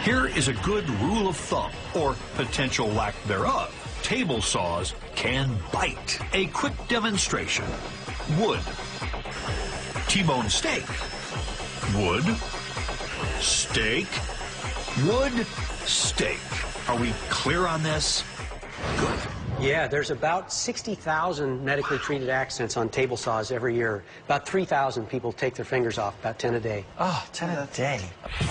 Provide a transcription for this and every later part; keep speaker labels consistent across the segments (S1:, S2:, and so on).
S1: Here is a good rule of thumb, or potential lack thereof. Table saws can bite. A quick demonstration. Wood. T-bone steak. Wood. Steak. Wood. Steak. Are we clear on this? Good.
S2: Yeah, there's about 60,000 medically treated accidents on table saws every year. About 3,000 people take their fingers off, about 10 a day.
S3: Oh, 10 a day.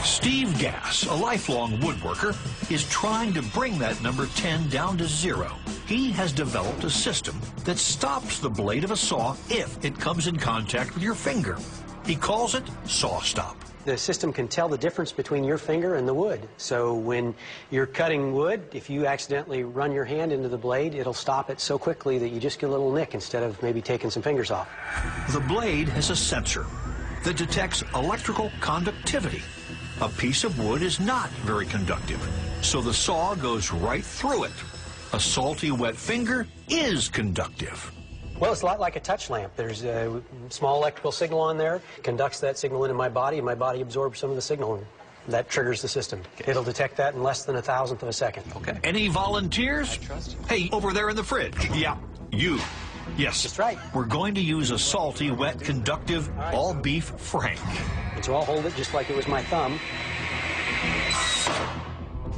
S1: Steve Gass, a lifelong woodworker, is trying to bring that number 10 down to 0. He has developed a system that stops the blade of a saw if it comes in contact with your finger. He calls it Saw Stop.
S2: The system can tell the difference between your finger and the wood. So when you're cutting wood, if you accidentally run your hand into the blade, it'll stop it so quickly that you just get a little nick instead of maybe taking some fingers off.
S1: The blade has a sensor that detects electrical conductivity. A piece of wood is not very conductive, so the saw goes right through it. A salty, wet finger is conductive.
S2: Well, it's a lot like a touch lamp. There's a small electrical signal on there, conducts that signal into my body, and my body absorbs some of the signal, and that triggers the system. Okay. It'll detect that in less than 1,000th of a second.
S1: Okay. Any volunteers?
S3: I trust you.
S1: Hey, over there in the fridge. Yeah, you. Yes.
S2: That's right.
S1: We're going to use a salty, wet, conductive, all-beef Frank.
S2: So I'll hold it just like it was my thumb.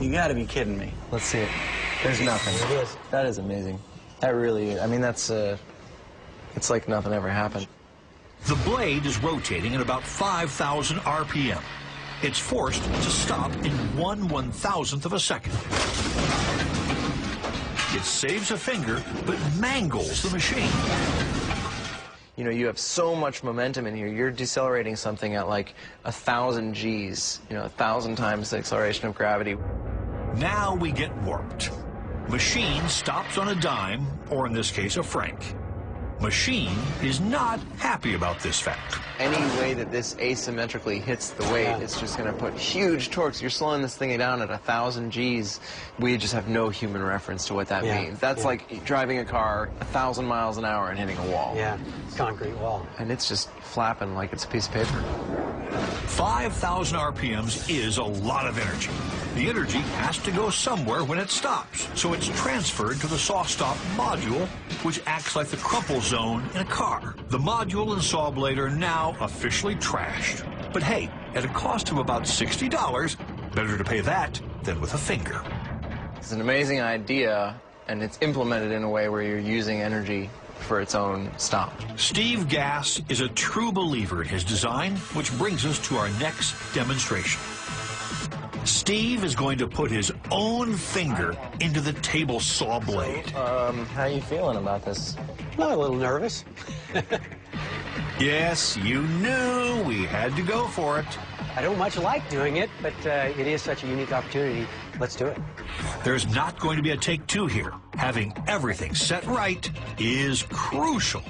S3: You gotta be kidding me. Let's see it. There's nothing.
S2: There it is.
S3: That is amazing. That really is. I mean, that's, it's like nothing ever happened.
S1: The blade is rotating at about 5,000 RPM. It's forced to stop in 1/1000th of a second. It saves a finger, but mangles the machine.
S3: You know, you have so much momentum in here. You're decelerating something at like 1,000 Gs, you know, 1,000 times the acceleration of gravity.
S1: Now we get warped. Machine stops on a dime, or in this case, a franc. Machine is not happy about this fact.
S3: Any way that this asymmetrically hits the weight, it's just going to put huge torques. You're slowing this thing down at 1,000 Gs. We just have no human reference to what that means. That's like driving a car 1,000 miles an hour and hitting a wall.
S2: Yeah, concrete wall.
S3: And it's just flapping like it's a piece of paper.
S1: 5,000 RPMs is a lot of energy. The energy has to go somewhere when it stops, so it's transferred to the saw stop module, which acts like the crumple zone in a car. The module and saw blade are now officially trashed. But hey, at a cost of about $60, better to pay that than with a finger.
S3: It's an amazing idea, and it's implemented in a way where you're using energy for its own stop.
S1: Steve Gass is a true believer in his design, which brings us to our next demonstration. Steve is going to put his own finger into the table saw blade.
S3: How are you feeling about this?
S2: Well, a little nervous.
S1: Yes, you knew we had to go for it.
S2: I don't much like doing it, but it is such a unique opportunity. Let's do it.
S1: There's not going to be a take two here. Having everything set right is crucial.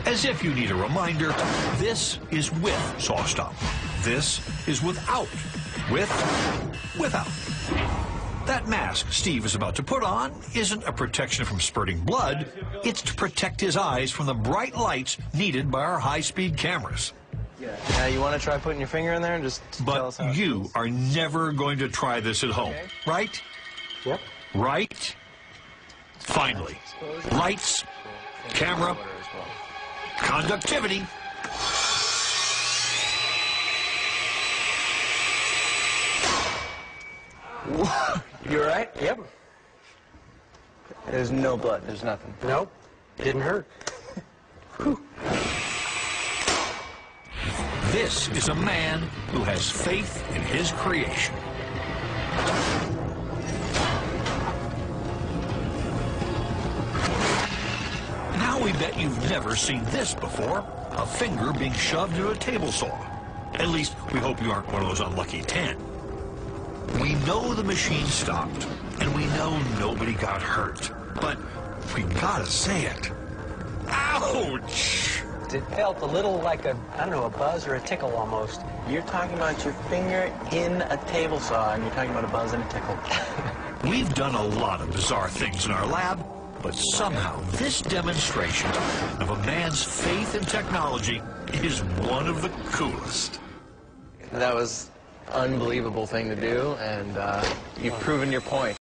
S1: As if you need a reminder, this is with saw stop. This is without. Without. That mask Steve is about to put on isn't a protection from spurting blood. It's to protect his eyes from the bright lights needed by our high-speed cameras.
S3: Yeah, you want to try putting your finger in there and just tell us how
S1: But
S3: it
S1: you
S3: feels?
S1: are never going to try this at home, right?
S2: Yep.
S1: Right? Finally. Lights, camera, conductivity.
S3: You all right?
S2: Yep.
S3: There's no blood. There's nothing.
S2: Nope. Didn't hurt.
S1: This is a man who has faith in his creation. Now we bet you've never seen this before, a finger being shoved into a table saw. At least, we hope you aren't one of those unlucky 10. We know the machine stopped, and we know nobody got hurt, but we gotta say it. Ouch!
S2: It felt a little like a, I don't know, a buzz or a tickle almost.
S3: You're talking about your finger in a table saw, and you're talking about a buzz and a tickle.
S1: We've done a lot of bizarre things in our lab, but somehow this demonstration of a man's faith in technology is one of the coolest.
S3: That was unbelievable thing to do, and you've proven your point.